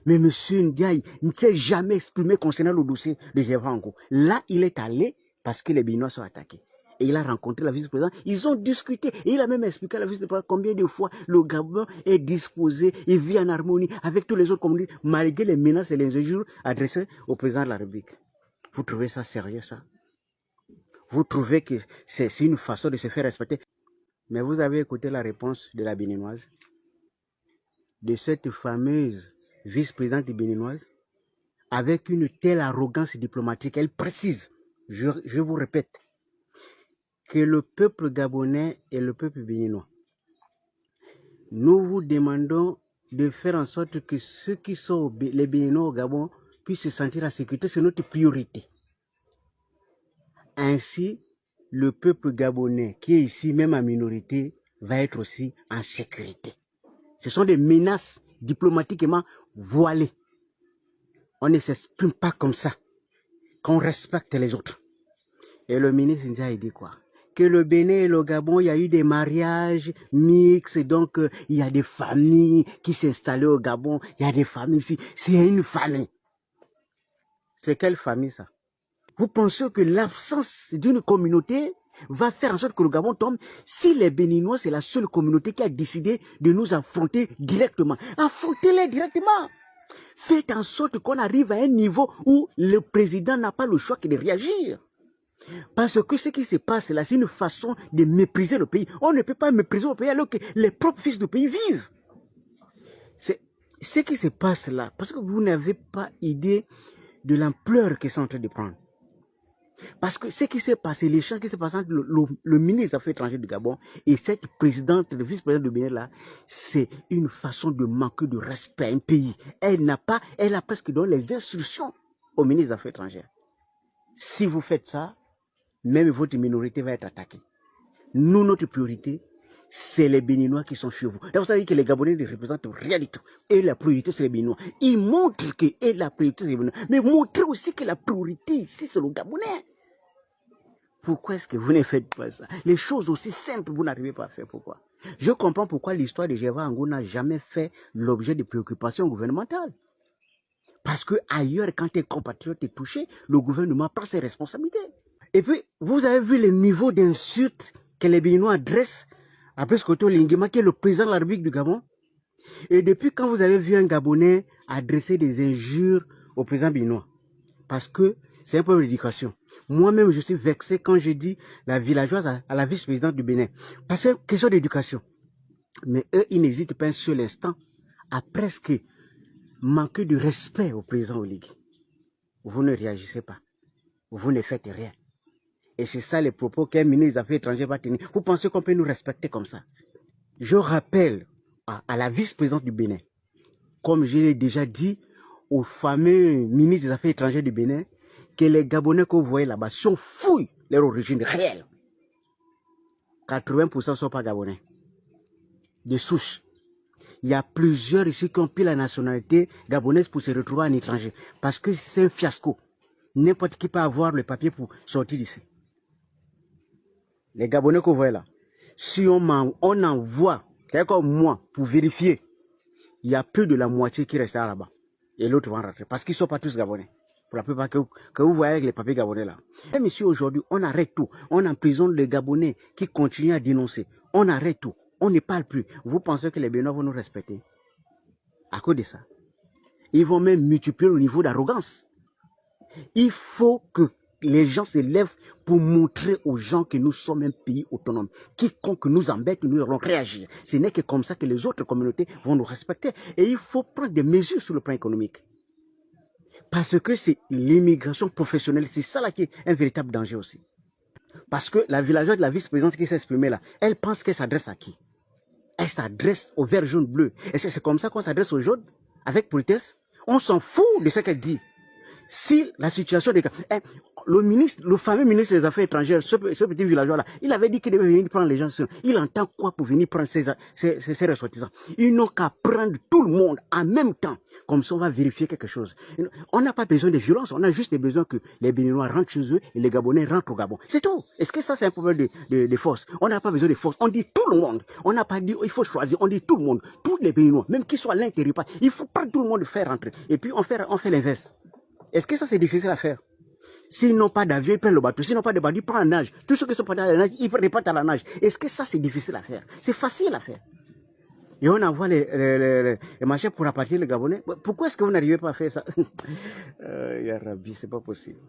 Mais M. Ndiaye ne s'est jamais exprimé concernant le dossier de Gévrango. Là, il est allé parce que les Béninois sont attaqués. Et il a rencontré la vice-présidente. Ils ont discuté. Et il a même expliqué à la vice-présidente combien de fois le Gabon est disposé et vit en harmonie avec tous les autres communautés, malgré les menaces et les injures adressées au président de la République. Vous trouvez ça sérieux, ça? Vous trouvez que c'est une façon de se faire respecter? Mais vous avez écouté la réponse de la Béninoise, de cette fameuse vice-présidente béninoise, avec une telle arrogance diplomatique. Elle précise, je vous répète, que le peuple gabonais et le peuple béninois, nous vous demandons de faire en sorte que ceux qui sont les Béninois au Gabon puissent se sentir en sécurité. C'est notre priorité. Ainsi, le peuple gabonais qui est ici, même en minorité, va être aussi en sécurité. Ce sont des menaces diplomatiquement voilées. On ne s'exprime pas comme ça, qu'on respecte les autres. Et le ministre Ndiaye dit quoi? Que le Bénin et le Gabon, il y a eu des mariages mixtes, donc il y a des familles qui s'installent au Gabon, il y a des familles ici. C'est une famille. C'est quelle famille ça? Vous pensez que l'absence d'une communauté va faire en sorte que le Gabon tombe? Si les Béninois, c'est la seule communauté qui a décidé de nous affronter directement, affrontez-les directement. Faites en sorte qu'on arrive à un niveau où le président n'a pas le choix que de réagir. Parce que ce qui se passe là, c'est une façon de mépriser le pays. On ne peut pas mépriser le pays alors que les propres fils du pays vivent. C'est ce qui se passe là, parce que vous n'avez pas idée de l'ampleur que c'est en train de prendre. Parce que ce qui s'est passé, l'échange qui s'est passé entre le ministre des Affaires étrangères du Gabon et cette présidente, le vice-président de Bénin là, c'est une façon de manquer de respect à un pays. Elle a presque donné les instructions au ministre des Affaires étrangères. Si vous faites ça, même votre minorité va être attaquée. Nous, notre priorité, c'est les Béninois qui sont chez vous. Donc, vous savez que les Gabonais ne représentent rien du tout. Et la priorité, c'est les Béninois. Ils montrent que la priorité, c'est les Béninois. Mais montrez aussi que la priorité ici, c'est le Gabonais. Pourquoi est-ce que vous ne faites pas ça? Les choses aussi simples, vous n'arrivez pas à faire. Pourquoi? Je comprends pourquoi l'histoire de Gévrango n'a jamais fait l'objet de préoccupations gouvernementales. Parce que ailleurs, quand un compatriote est touché, le gouvernement prend ses responsabilités. Et puis, vous avez vu le niveau d'insultes que les Béninois adressent à Brice Koto Linguema, qui est le président de la République du Gabon. Et depuis quand vous avez vu un Gabonais adresser des injures au président béninois? Parce que c'est un problème d'éducation. Moi-même, je suis vexé quand je dis la villageoise à la vice-présidente du Bénin. Parce que c'est une question d'éducation. Mais eux, ils n'hésitent pas un seul instant à presque manquer de respect au président Oligui. Vous ne réagissez pas. Vous ne faites rien. Et c'est ça les propos qu'un ministre des Affaires étrangères va tenir. Vous pensez qu'on peut nous respecter comme ça? Je rappelle à la vice-présidente du Bénin, comme je l'ai déjà dit au fameux ministre des Affaires étrangères du Bénin, que les Gabonais que vous voyez là-bas sont fouilles leur origine réelle. 80% ne sont pas Gabonais. Des souches. Il y a plusieurs ici qui ont pris la nationalité gabonaise pour se retrouver en étranger. Parce que c'est un fiasco. N'importe qui peut avoir le papier pour sortir d'ici. Les Gabonais que vous voyez là, si on envoie quelqu'un comme moi pour vérifier, il y a plus de la moitié qui restera là-bas. Et l'autre va rentrer. Parce qu'ils ne sont pas tous Gabonais. Pour la plupart que vous voyez avec les papiers Gabonais là. Même ici aujourd'hui, on arrête tout. On emprisonne les Gabonais qui continuent à dénoncer. On arrête tout. On ne parle plus. Vous pensez que les Béninois vont nous respecter? À cause de ça. Ils vont même multiplier le niveau d'arrogance. Il faut que les gens se lèvent pour montrer aux gens que nous sommes un pays autonome. Quiconque nous embête, nous allons réagir. Ce n'est que comme ça que les autres communautés vont nous respecter. Et il faut prendre des mesures sur le plan économique. Parce que c'est l'immigration professionnelle, c'est ça là qui est un véritable danger aussi. Parce que la villageoise de la vice-présidente qui s'est exprimée là, elle pense qu'elle s'adresse à qui? Elle s'adresse aux verts, jaunes, bleus. Et c'est comme ça qu'on s'adresse aux jaunes, avec politesse. On s'en fout de ce qu'elle dit. Si la situation des... le fameux ministre des Affaires étrangères, ce petit villageois-là, il avait dit qu'il devait venir prendre les gens seuls. Il entend quoi pour venir prendre ses ressortissants? Ils n'ont qu'à prendre tout le monde en même temps. Comme ça, on va vérifier quelque chose. On n'a pas besoin de violence, on a juste besoin que les Béninois rentrent chez eux et les Gabonais rentrent au Gabon. C'est tout. Est-ce que ça, c'est un problème de force? On n'a pas besoin de force. On dit tout le monde. On n'a pas dit il faut choisir. On dit tout le monde. Tous les Béninois, même qu'ils soient à l'intérieur, il faut pas tout le monde faire rentrer. Et puis, on fait l'inverse. Est-ce que ça, c'est difficile à faire? S'ils n'ont pas d'avion, ils prennent le bateau. S'ils n'ont pas de bateau, ils prennent la nage. Tous ceux qui sont partis à la nage, ils repartent à la nage. Est-ce que ça, c'est difficile à faire? C'est facile à faire. Et on envoie les machins pour rapatrier les Gabonais. Pourquoi est-ce que vous n'arrivez pas à faire ça? Ya Rabbi, c'est pas possible.